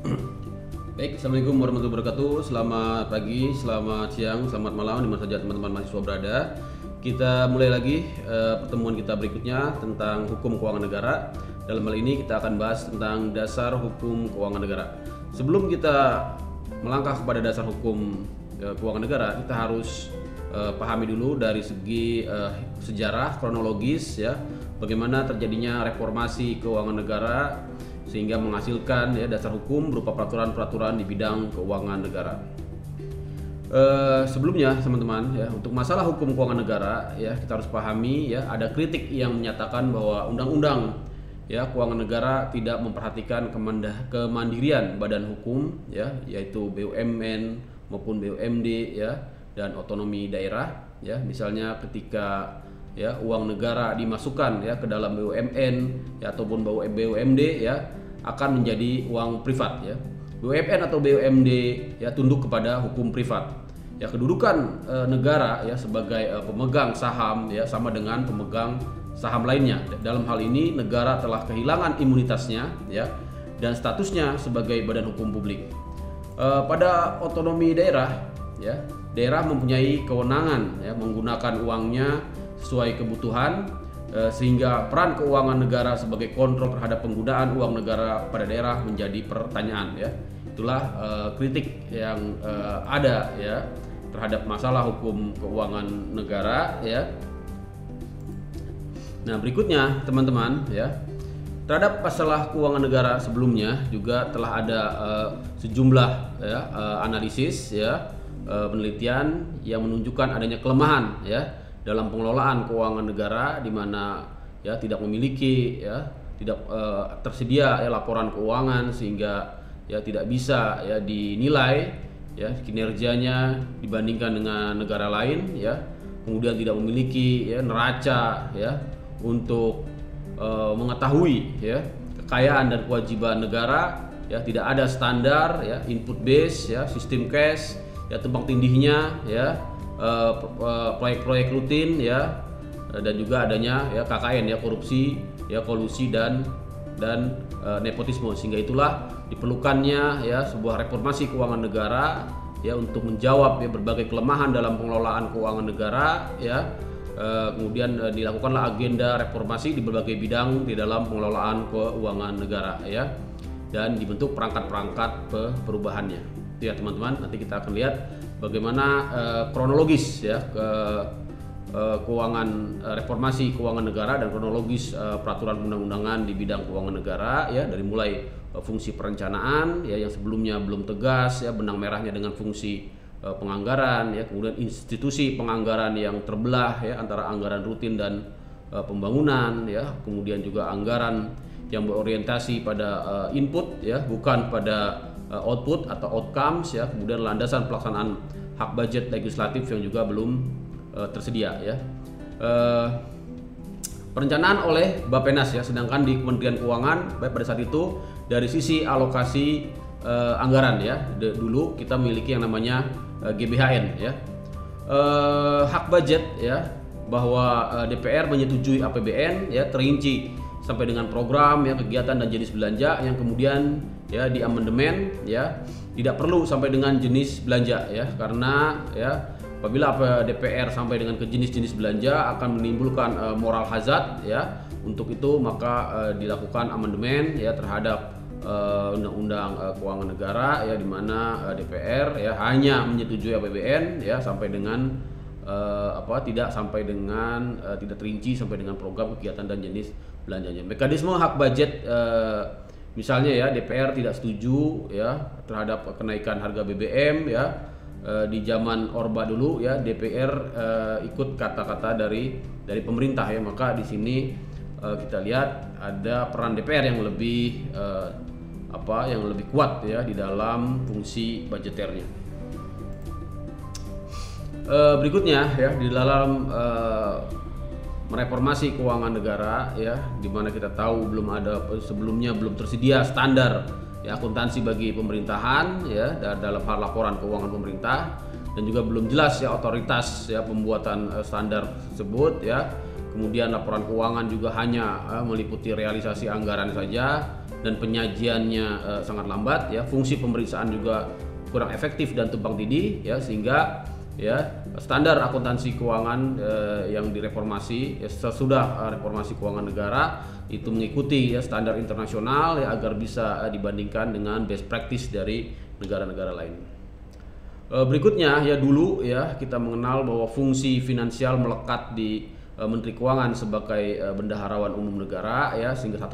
Baik, Assalamualaikum warahmatullahi wabarakatuh. Selamat pagi, selamat siang, selamat malam di mana saja teman-teman mahasiswa berada. Kita mulai lagi pertemuan kita berikutnya tentang hukum keuangan negara. Dalam hal ini kita akan bahas tentang dasar hukum keuangan negara. Sebelum kita melangkah kepada dasar hukum keuangan negara, kita harus pahami dulu dari segi sejarah kronologis ya, bagaimana terjadinya reformasi keuangan negara sehingga menghasilkan ya dasar hukum berupa peraturan-peraturan di bidang keuangan negara. Sebelumnya teman-teman ya, untuk masalah hukum keuangan negara ya, kita harus pahami ya, ada kritik yang menyatakan bahwa undang-undang ya keuangan negara tidak memperhatikan kemandirian badan hukum ya, yaitu BUMN maupun BUMD ya, dan otonomi daerah ya. Misalnya ketika ya uang negara dimasukkan ya ke dalam BUMN ya ataupun BUMD ya, akan menjadi uang privat ya. BUMN atau BUMD ya tunduk kepada hukum privat. Ya, kedudukan negara ya sebagai pemegang saham ya sama dengan pemegang saham lainnya. Dalam hal ini negara telah kehilangan imunitasnya ya dan statusnya sebagai badan hukum publik. Pada otonomi daerah ya, daerah mempunyai kewenangan ya menggunakan uangnya sesuai kebutuhan, sehingga peran keuangan negara sebagai kontrol terhadap penggunaan uang negara pada daerah menjadi pertanyaan ya. Itulah kritik yang ada ya terhadap masalah hukum keuangan negara ya. Nah, berikutnya teman-teman ya, terhadap masalah keuangan negara sebelumnya juga telah ada sejumlah ya, analisis ya, penelitian yang menunjukkan adanya kelemahan ya dalam pengelolaan keuangan negara, di mana ya tidak memiliki ya, tidak tersedia ya laporan keuangan, sehingga ya tidak bisa ya dinilai ya kinerjanya dibandingkan dengan negara lain ya. Kemudian tidak memiliki ya neraca ya untuk mengetahui ya kekayaan dan kewajiban negara ya. Tidak ada standar ya input base ya, sistem cash ya, tumpang tindihnya ya, proyek-proyek rutin ya, dan juga adanya ya KKN ya, korupsi ya, kolusi dan nepotisme. Sehingga itulah diperlukannya ya sebuah reformasi keuangan negara ya untuk menjawab ya berbagai kelemahan dalam pengelolaan keuangan negara ya. Kemudian dilakukanlah agenda reformasi di berbagai bidang di dalam pengelolaan keuangan negara ya, dan dibentuk perangkat-perangkat perubahannya. Itu ya teman-teman, nanti kita akan lihat bagaimana kronologis ya keuangan reformasi keuangan negara dan kronologis peraturan undang-undangan di bidang keuangan negara ya, dari mulai fungsi perencanaan ya yang sebelumnya belum tegas ya, benang merahnya dengan fungsi penganggaran ya, kemudian institusi penganggaran yang terbelah ya antara anggaran rutin dan pembangunan ya, kemudian juga anggaran yang berorientasi pada input ya, bukan pada output atau outcomes ya, kemudian landasan pelaksanaan hak budget legislatif yang juga belum tersedia ya. Perencanaan oleh Bappenas ya, sedangkan di Kementerian Keuangan pada saat itu dari sisi alokasi anggaran ya, dulu kita memiliki yang namanya GBHN ya. Hak budget ya, bahwa DPR menyetujui APBN ya terinci sampai dengan program ya, kegiatan dan jenis belanja yang kemudian ya di amandemen ya tidak perlu sampai dengan jenis belanja ya, karena ya apabila DPR sampai dengan ke jenis-jenis belanja akan menimbulkan moral hazard ya. Untuk itu maka dilakukan amandemen ya terhadap Undang-Undang Keuangan Negara ya, di mana DPR ya hanya menyetujui APBN ya sampai dengan tidak sampai dengan tidak terinci sampai dengan program, kegiatan dan jenis belanjanya. Mekanisme hak budget misalnya ya, DPR tidak setuju ya terhadap kenaikan harga BBM ya. Di zaman Orba dulu ya, DPR ikut kata-kata dari pemerintah ya, maka di sini kita lihat ada peran DPR yang lebih yang lebih kuat ya di dalam fungsi budgeternya. Berikutnya ya, di dalam mereformasi keuangan negara ya, di mana kita tahu sebelumnya belum tersedia standar ya akuntansi bagi pemerintahan ya dalam hal laporan keuangan pemerintah, dan juga belum jelas ya otoritas ya pembuatan standar tersebut ya. Kemudian laporan keuangan juga hanya meliputi realisasi anggaran saja dan penyajiannya sangat lambat ya. Fungsi pemeriksaan juga kurang efektif dan tumpang tindih ya, sehingga ya standar akuntansi keuangan yang direformasi ya, sesudah reformasi keuangan negara itu mengikuti ya standar internasional ya, agar bisa dibandingkan dengan best practice dari negara-negara lain. Berikutnya ya, dulu ya kita mengenal bahwa fungsi finansial melekat di Menteri Keuangan sebagai bendaharawan umum negara ya, sehingga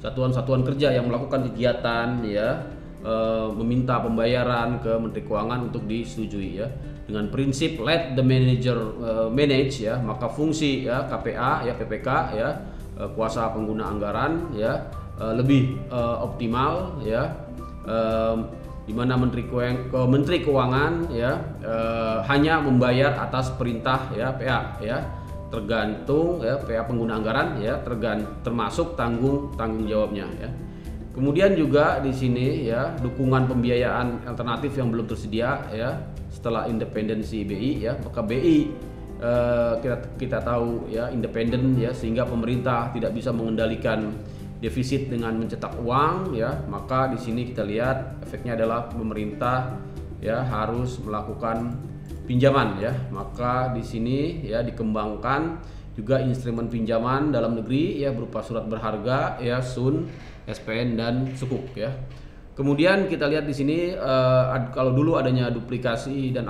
satuan-satuan kerja yang melakukan kegiatan ya meminta pembayaran ke Menteri Keuangan untuk disetujui ya. Dengan prinsip let the manager manage ya, maka fungsi ya KPA ya, PPK ya, kuasa pengguna anggaran ya, lebih optimal ya, di mana Menteri Keuangan ya hanya membayar atas perintah ya PA ya, tergantung ya PA pengguna anggaran ya, termasuk tanggung jawabnya ya. Kemudian juga di sini ya, dukungan pembiayaan alternatif yang belum tersedia ya setelah independensi BI ya, maka BI kita tahu ya independen ya, sehingga pemerintah tidak bisa mengendalikan defisit dengan mencetak uang ya, maka di sini kita lihat efeknya adalah pemerintah ya harus melakukan pinjaman ya, maka di sini ya dikembangkan juga instrumen pinjaman dalam negeri ya berupa surat berharga ya, SUN, SPN dan Sukuk ya. Kemudian kita lihat di sini kalau dulu adanya duplikasi dan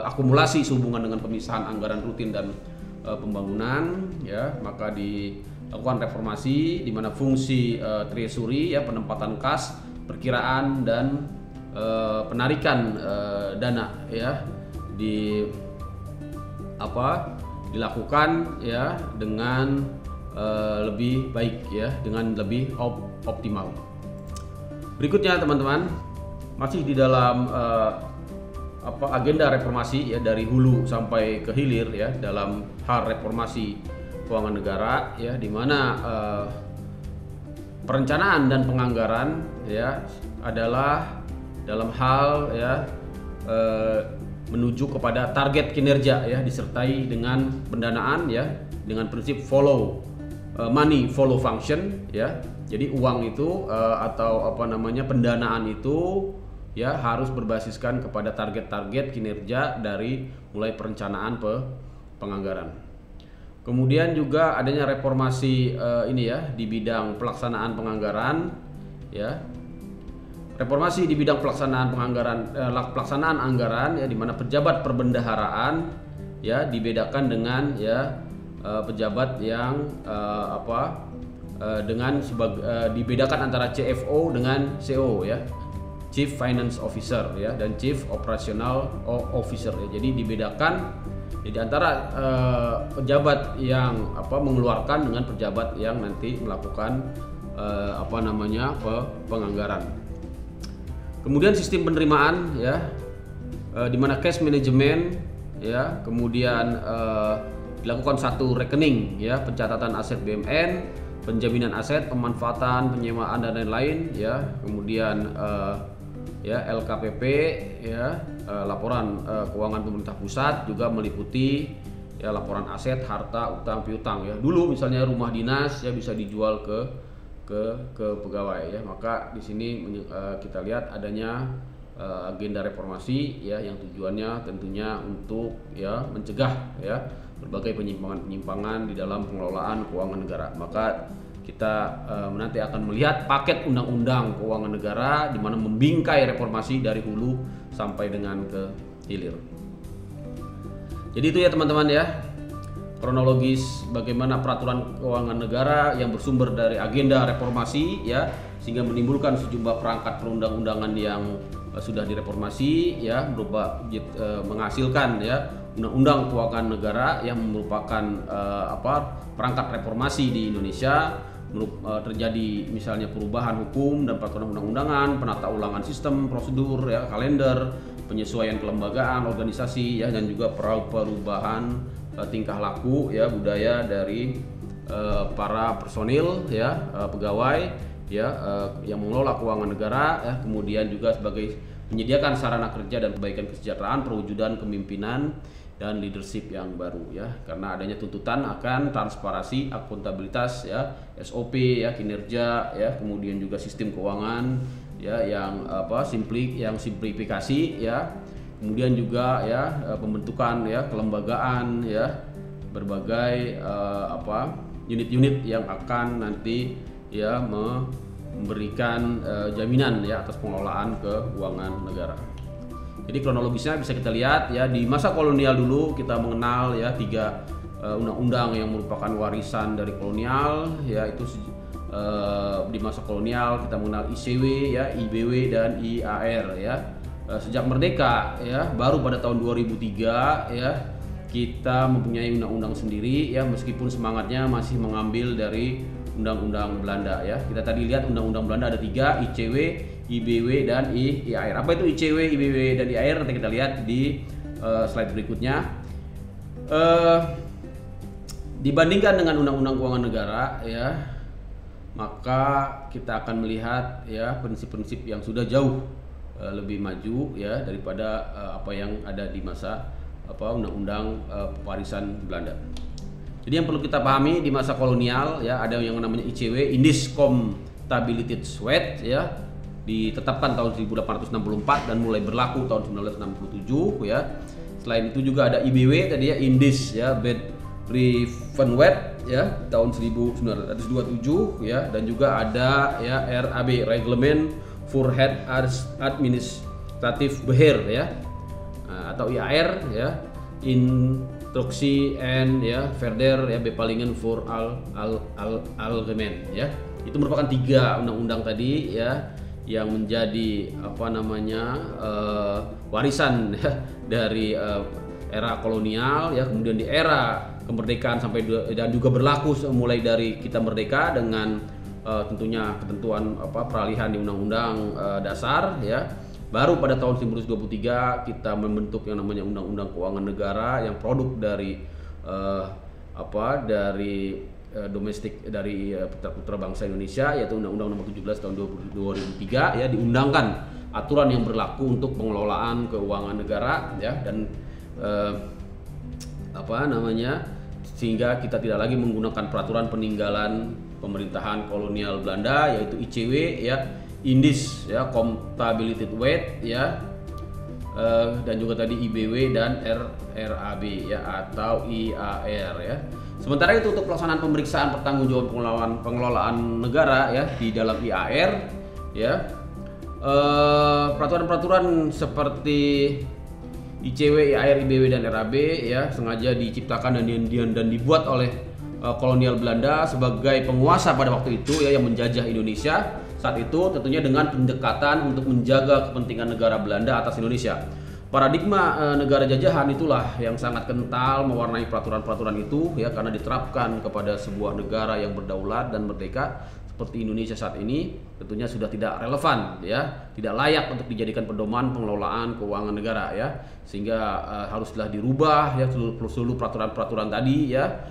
akumulasi sehubungan dengan pemisahan anggaran rutin dan pembangunan ya, maka dilakukan reformasi di mana fungsi treasury ya, penempatan kas, perkiraan dan penarikan dana ya dilakukan ya dengan lebih baik ya, dengan lebih optimal. Berikutnya teman-teman, masih di dalam agenda reformasi ya, dari hulu sampai ke hilir ya, dalam hal reformasi keuangan negara ya, di mana perencanaan dan penganggaran ya adalah dalam hal ya menuju kepada target kinerja ya, disertai dengan pendanaan ya dengan prinsip money follow function ya. Jadi uang itu atau pendanaan itu ya harus berbasiskan kepada target-target kinerja dari mulai perencanaan penganggaran. Kemudian juga adanya reformasi ini ya di bidang pelaksanaan penganggaran ya. Reformasi di bidang pelaksanaan anggaran ya, di mana pejabat perbendaharaan ya dibedakan dengan ya pejabat yang dibedakan antara CFO dengan CO ya, Chief Finance Officer ya, dan Chief Operational Officer ya. Jadi dibedakan jadi antara pejabat yang mengeluarkan dengan pejabat yang nanti melakukan penganggaran. Kemudian sistem penerimaan ya, di mana cash management ya, kemudian dilakukan satu rekening ya, pencatatan aset BUMN, penjaminan aset, pemanfaatan, penyewaan dan lain-lain ya, kemudian ya LKPP ya, laporan keuangan pemerintah pusat, juga meliputi ya laporan aset, harta, utang, piutang ya. Dulu misalnya rumah dinas ya bisa dijual ke pegawai ya, maka di sini kita lihat adanya agenda reformasi ya, yang tujuannya tentunya untuk ya mencegah ya berbagai penyimpangan di dalam pengelolaan keuangan negara. Maka kita nanti akan melihat paket undang-undang keuangan negara di mana membingkai reformasi dari hulu sampai dengan ke hilir. Jadi itu ya teman-teman ya, kronologis bagaimana peraturan keuangan negara yang bersumber dari agenda reformasi ya, sehingga menimbulkan sejumlah perangkat perundang-undangan yang sudah direformasi ya, menghasilkan ya undang-undang keuangan negara yang merupakan perangkat reformasi di Indonesia. Terjadi misalnya perubahan hukum dan peraturan undang-undangan, penata ulangan sistem, prosedur ya, kalender, penyesuaian kelembagaan, organisasi ya, dan juga perubahan tingkah laku ya, budaya dari para personil ya, pegawai ya yang mengelola keuangan negara ya, kemudian juga sebagai menyediakan sarana kerja dan perbaikan kesejahteraan, perwujudan kepemimpinan dan leadership yang baru ya, karena adanya tuntutan akan transparansi, akuntabilitas ya, SOP ya, kinerja ya, kemudian juga sistem keuangan ya yang simplifikasi ya, kemudian juga ya pembentukan ya kelembagaan ya, berbagai unit-unit yang akan nanti ya memberikan jaminan ya atas pengelolaan keuangan negara. Jadi kronologisnya bisa kita lihat ya, di masa kolonial dulu kita mengenal ya 3 undang-undang yang merupakan warisan dari kolonial ya, itu di masa kolonial kita mengenal ICW ya, IBW dan IAR ya. Sejak merdeka ya, baru pada tahun 2003 ya kita mempunyai undang-undang sendiri ya, meskipun semangatnya masih mengambil dari undang-undang Belanda ya. Kita tadi lihat undang-undang Belanda ada 3, ICW, IBW dan IAR. Apa itu ICW, IBW dan IAR? Nanti kita lihat di slide berikutnya. Dibandingkan dengan undang-undang keuangan negara ya, maka kita akan melihat ya prinsip-prinsip yang sudah jauh lebih maju ya daripada apa yang ada di masa undang-undang warisan Belanda. Jadi yang perlu kita pahami di masa kolonial ya, ada yang namanya ICW, Indiscontinued Weight ya, ditetapkan tahun 1864 dan mulai berlaku tahun 1967 ya. Selain itu juga ada IBW tadi ya, Indis ya, Bed Driven Weight ya, tahun 1927 ya, dan juga ada ya RAB, Reglement for Head Administrative Beheer ya, atau IAR ya, Instruksi and ya Verder ya Bepalingen for Algemeen ya. Itu merupakan 3 undang-undang tadi ya yang menjadi warisan ya, dari era kolonial ya, kemudian di era kemerdekaan sampai dan juga berlaku mulai dari kita merdeka dengan tentunya ketentuan peralihan di undang-undang dasar ya. Baru pada tahun 1923 kita membentuk yang namanya Undang-Undang Keuangan Negara yang produk dari domestik dari putra bangsa Indonesia, yaitu Undang-Undang Nomor 17 tahun 2003 ya, diundangkan aturan yang berlaku untuk pengelolaan keuangan negara ya, dan sehingga kita tidak lagi menggunakan peraturan peninggalan pemerintahan kolonial Belanda, yaitu ICW ya, Indis ya, Contability Weight ya, dan juga tadi IBW dan RAB ya atau IAR ya. Sementara itu untuk pelaksanaan pemeriksaan pertanggungjawaban pengelolaan negara ya di dalam IAR ya, peraturan-peraturan seperti ICW, IAR, IBW dan RAB ya sengaja diciptakan dan dibuat oleh kolonial Belanda sebagai penguasa pada waktu itu ya, yang menjajah Indonesia saat itu, tentunya dengan pendekatan untuk menjaga kepentingan negara Belanda atas Indonesia. Paradigma negara jajahan itulah yang sangat kental mewarnai peraturan-peraturan itu ya, karena diterapkan kepada sebuah negara yang berdaulat dan merdeka seperti Indonesia saat ini, tentunya sudah tidak relevan ya, tidak layak untuk dijadikan pedoman pengelolaan keuangan negara ya, sehingga haruslah dirubah ya seluruh peraturan-peraturan tadi ya,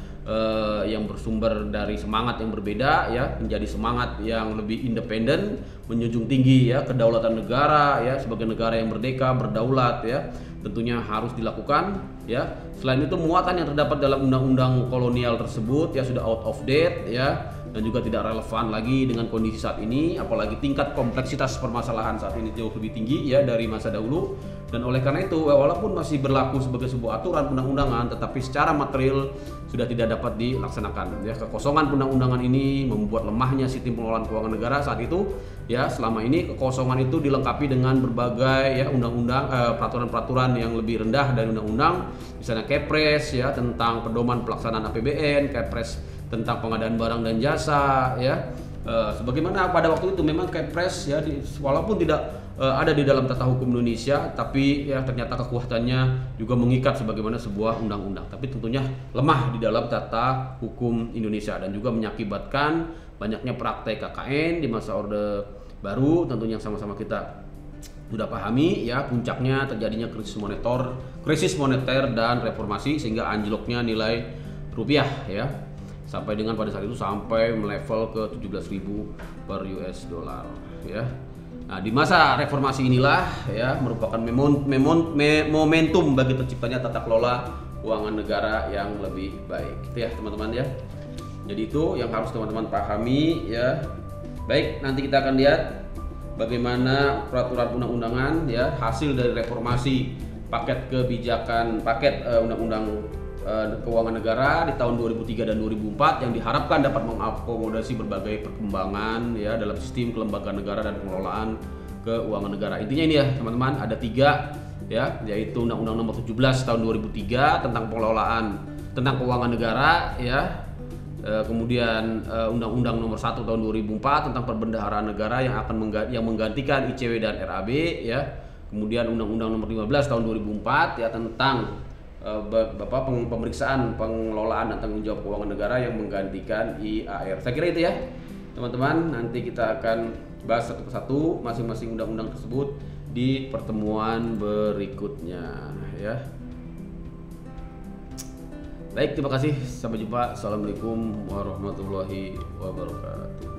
yang bersumber dari semangat yang berbeda ya, menjadi semangat yang lebih independen, menjunjung tinggi ya kedaulatan negara ya, sebagai negara yang merdeka berdaulat ya, tentunya harus dilakukan ya. Selain itu muatan yang terdapat dalam undang-undang kolonial tersebut ya sudah out of date ya, dan juga tidak relevan lagi dengan kondisi saat ini, apalagi tingkat kompleksitas permasalahan saat ini jauh lebih tinggi ya dari masa dahulu. Dan oleh karena itu, walaupun masih berlaku sebagai sebuah aturan undang-undangan, tetapi secara material sudah tidak dapat dilaksanakan ya. Kekosongan undang-undangan ini membuat lemahnya sistem pengelolaan keuangan negara saat itu ya. Selama ini kekosongan itu dilengkapi dengan berbagai ya undang-undang, peraturan-peraturan yang lebih rendah dari undang-undang, misalnya Kepres ya tentang pedoman pelaksanaan APBN, Kepres tentang pengadaan barang dan jasa ya. Sebagaimana pada waktu itu memang Kepres ya, walaupun tidak ada di dalam tata hukum Indonesia, tapi ya ternyata kekuatannya juga mengikat sebagaimana sebuah undang-undang, tapi tentunya lemah di dalam tata hukum Indonesia dan juga mengakibatkan banyaknya praktek KKN di masa Orde Baru, tentunya yang sama-sama kita sudah pahami ya. Puncaknya terjadinya krisis moneter dan reformasi, sehingga anjloknya nilai rupiah ya, sampai dengan pada saat itu sampai melevel ke 17.000 per US dollar ya. Nah, di masa reformasi inilah ya merupakan momentum bagi terciptanya tata kelola keuangan negara yang lebih baik. Itu ya teman-teman ya. Jadi itu yang harus teman-teman pahami ya. Baik, nanti kita akan lihat bagaimana peraturan undang-undangan ya hasil dari reformasi paket undang-undang keuangan negara di tahun 2003 dan 2004 yang diharapkan dapat mengakomodasi berbagai perkembangan ya dalam sistem kelembagaan negara dan pengelolaan keuangan negara. Intinya ini ya teman-teman, ada 3 ya, yaitu Undang-Undang Nomor 17 tahun 2003 tentang tentang keuangan negara ya. Kemudian Undang-Undang Nomor 1 tahun 2004 tentang perbendaharaan negara yang menggantikan ICW dan RAB ya. Kemudian Undang-Undang Nomor 15 tahun 2004 ya tentang pemeriksaan pengelolaan dan tanggung jawab keuangan negara yang menggantikan IAR. Saya kira itu ya teman-teman. Nanti kita akan bahas satu persatu masing-masing undang-undang tersebut di pertemuan berikutnya ya. Baik, terima kasih. Sampai jumpa. Assalamualaikum warahmatullahi wabarakatuh.